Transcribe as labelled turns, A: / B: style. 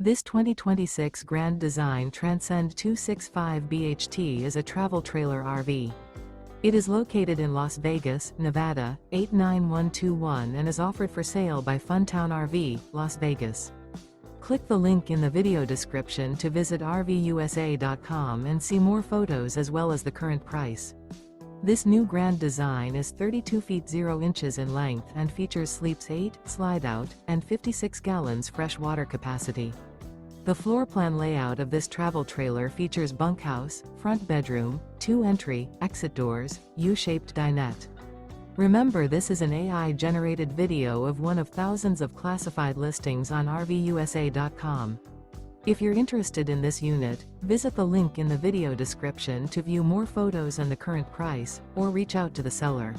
A: This 2026 Grand Design Transcend 265 BHT is a travel trailer RV. It is located in Las Vegas, Nevada, 89121 and is offered for sale by Funtown RV, Las Vegas. Click the link in the video description to visit RVUSA.com and see more photos as well as the current price. This new Grand Design is 32 feet 0 inches in length and features sleeps 8, slide-out, and 56 gallons fresh water capacity. The floor plan layout of this travel trailer features bunkhouse, front bedroom, 2 entry, exit doors, U-shaped dinette. Remember, this is an AI-generated video of one of thousands of classified listings on RVUSA.com. If you're interested in this unit, visit the link in the video description to view more photos and the current price, or reach out to the seller.